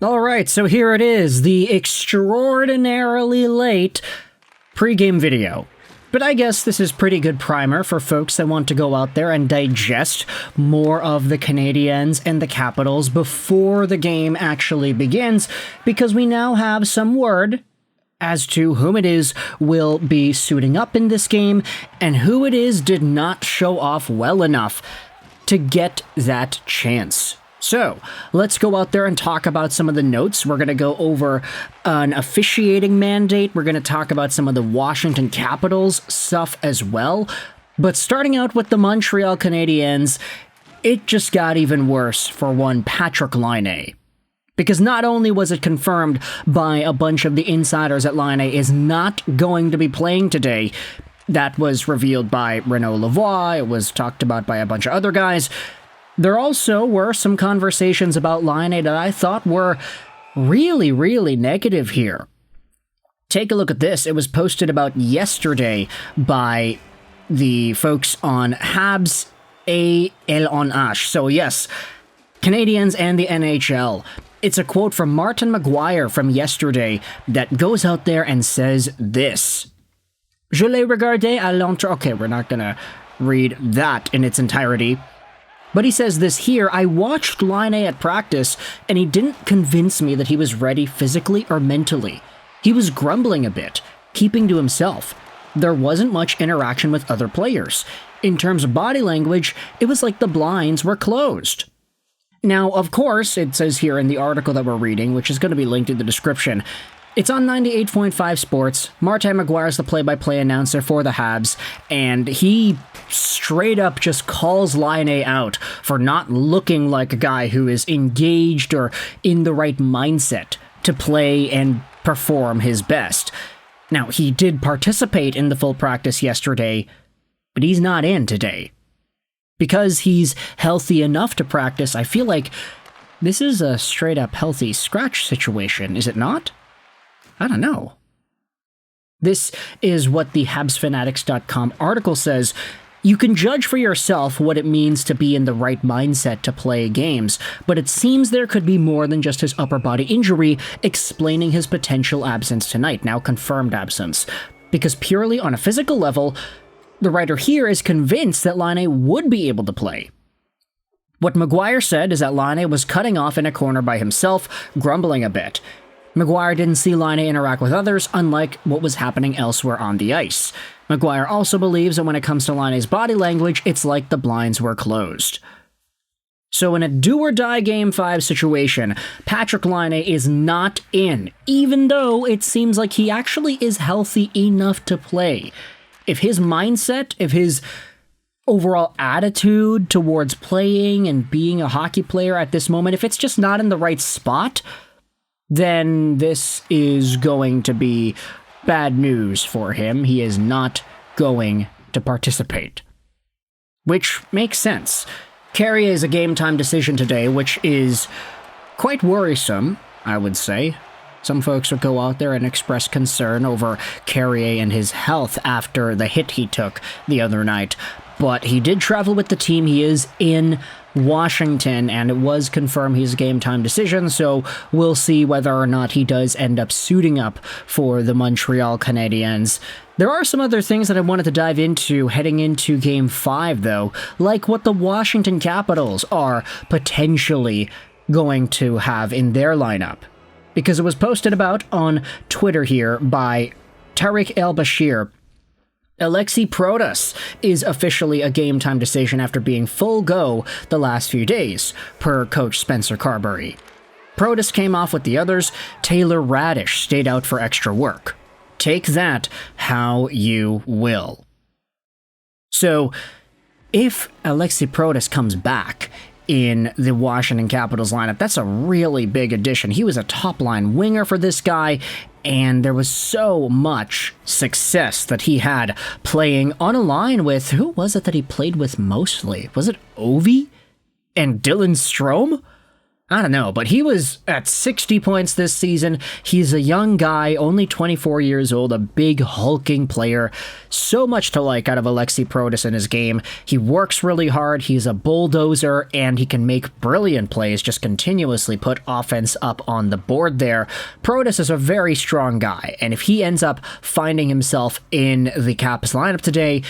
Alright, so here it is, the extraordinarily late pregame video. But I guess this is pretty good primer for folks that want to go out there and digest more of the Canadiens and the Capitals before the game actually begins, because we now have some word as to whom it is will be suiting up in this game, and who it is did not show off well enough to get that chance. So, let's go out there and talk about some of the notes. We're going to go over an officiating mandate. We're going to talk about some of the Washington Capitals stuff as well. But starting out with the Montreal Canadiens, it just got even worse for one Patrik Laine. Because not only was it confirmed by a bunch of the insiders that Laine is not going to be playing today, that was revealed by Renaud Lavoie, it was talked about by a bunch of other guys. There also were some conversations about Laine that I thought were really, really negative here. Take a look at this. It was posted about yesterday by the folks on Habs ALNH. So yes, Canadiens and the NHL. It's a quote from Martin Maguire from yesterday that goes out there and says this. Je l'ai regardé à l'entrée. Okay, we're not gonna read that in its entirety. But he says this here, I watched Laine at practice, and he didn't convince me that he was ready physically or mentally. He was grumbling a bit, keeping to himself. There wasn't much interaction with other players. In terms of body language, it was like the blinds were closed. Now, of course, it says here in the article that we're reading, which is going to be linked in the description, it's on 98.5 Sports. Martin Maguire is the play-by-play announcer for the Habs, and he straight up just calls Laine out for not looking like a guy who is engaged or in the right mindset to play and perform his best. Now, he did participate in the full practice yesterday, but he's not in today. Because he's healthy enough to practice, I feel like this is a straight-up healthy scratch situation, is it not? I don't know. This is what the HabsFanatics.com article says. You can judge for yourself what it means to be in the right mindset to play games, but it seems there could be more than just his upper body injury explaining his potential absence tonight, now confirmed absence. Because purely on a physical level, the writer here is convinced that Laine would be able to play. What Maguire said is that Laine was cutting off in a corner by himself, grumbling a bit. Maguire didn't see Laine interact with others, unlike what was happening elsewhere on the ice. Maguire also believes that when it comes to Laine's body language, it's like the blinds were closed. So in a do-or-die Game 5 situation, Patrik Laine is not in, even though it seems like he actually is healthy enough to play. If his mindset, if his overall attitude towards playing and being a hockey player at this moment, if it's just not in the right spot, then this is going to be bad news for him. He is not going to participate. Which makes sense. Carrier is a game-time decision today, which is quite worrisome, I would say. Some folks would go out there and express concern over Carrier and his health after the hit he took the other night. But he did travel with the team. He is in Washington, and it was confirmed he's a game-time decision, so we'll see whether or not he does end up suiting up for the Montreal Canadiens. There are some other things that I wanted to dive into heading into Game 5, though, like what the Washington Capitals are potentially going to have in their lineup. Because it was posted about on Twitter here by Tariq El-Bashir. Alexei Protas is officially a game-time decision after being full go the last few days, per coach Spencer Carberry. Protas came off with the others. Taylor Radish stayed out for extra work. Take that how you will. So, if Alexei Protas comes back in the Washington Capitals lineup, that's a really big addition. He was a top-line winger for this guy, and there was so much success that he had playing on a line with, who was it that he played with mostly? Was it Ovi and Lindstrom? I don't know, but he was at 60 points this season. He's a young guy, only 24 years old, a big hulking player. So much to like out of Alexei Protas in his game. He works really hard, he's a bulldozer, and he can make brilliant plays, just continuously put offense up on the board there. Protas is a very strong guy, and if he ends up finding himself in the Caps lineup today,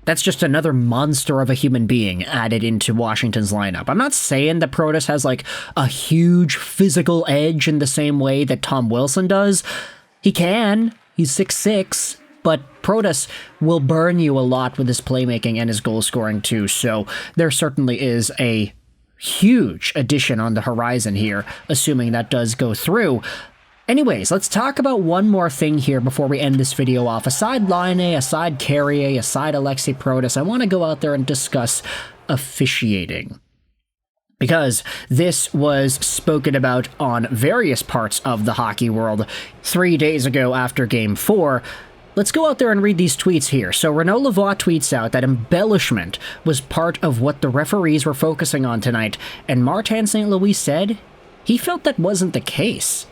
that's just another monster of a human being added into Washington's lineup. I'm not saying that Protas has like a huge physical edge in the same way that Tom Wilson does. He can. He's 6'6", but Protas will burn you a lot with his playmaking and his goal scoring too. So there certainly is a huge addition on the horizon here, assuming that does go through. Anyways, let's talk about one more thing here before we end this video off. Aside Laine, aside Carrier, aside Alexei Protas, I want to go out there and discuss officiating. Because this was spoken about on various parts of the hockey world 3 days ago after Game 4. Let's go out there and read these tweets here. So Renaud Lavoie tweets out that embellishment was part of what the referees were focusing on tonight, and Martin St. Louis said he felt that wasn't the case.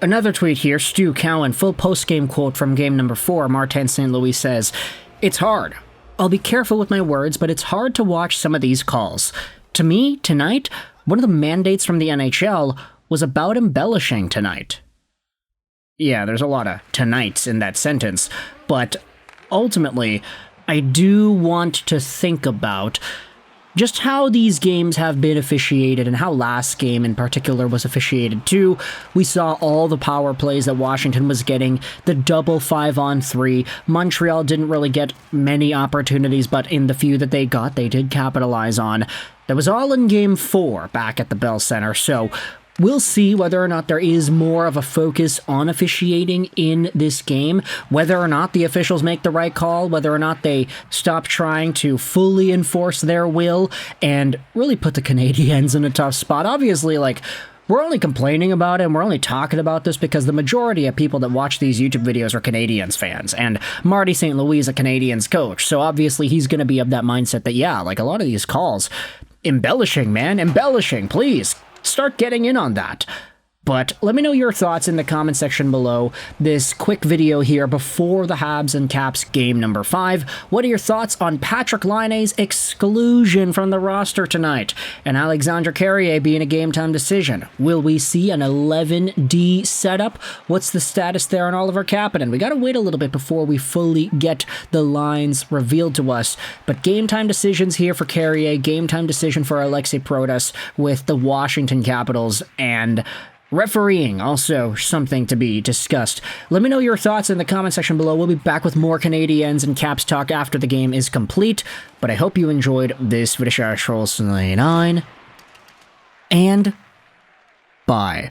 Another tweet here, Stu Cowan, full post-game quote from game number 4, Martin St. Louis says, "It's hard. I'll be careful with my words, but it's hard to watch some of these calls. To me, tonight, one of the mandates from the NHL was about embellishing tonight." Yeah, there's a lot of tonights in that sentence, but ultimately, I do want to think about just how these games have been officiated and how last game in particular was officiated too. We saw all the power plays that Washington was getting, the double 5-on-3. Montreal didn't really get many opportunities, but in the few that they got, they did capitalize on. That was all in Game 4 back at the Bell Center, so we'll see whether or not there is more of a focus on officiating in this game, whether or not the officials make the right call, whether or not they stop trying to fully enforce their will and really put the Canadiens in a tough spot. Obviously, like, we're only complaining about it and we're only talking about this because the majority of people that watch these YouTube videos are Canadiens fans, and Marty St. Louis is a Canadiens coach, so obviously he's going to be of that mindset that, yeah, like a lot of these calls, embellishing, man, embellishing, please. Start getting in on that. But let me know your thoughts in the comment section below. This quick video here before the Habs and Caps game number 5. What are your thoughts on Patrik Laine's exclusion from the roster tonight? And Alexandre Carrier being a game-time decision. Will we see an 11D setup? What's the status there on Oliver Kapanen? We gotta wait a little bit before we fully get the lines revealed to us. But game-time decisions here for Carrier, game-time decision for Alexei Protas with the Washington Capitals, and refereeing, also something to be discussed. Let me know your thoughts in the comment section below. We'll be back with more Canadiens and Caps talk after the game is complete, but I hope you enjoyed this video. And bye.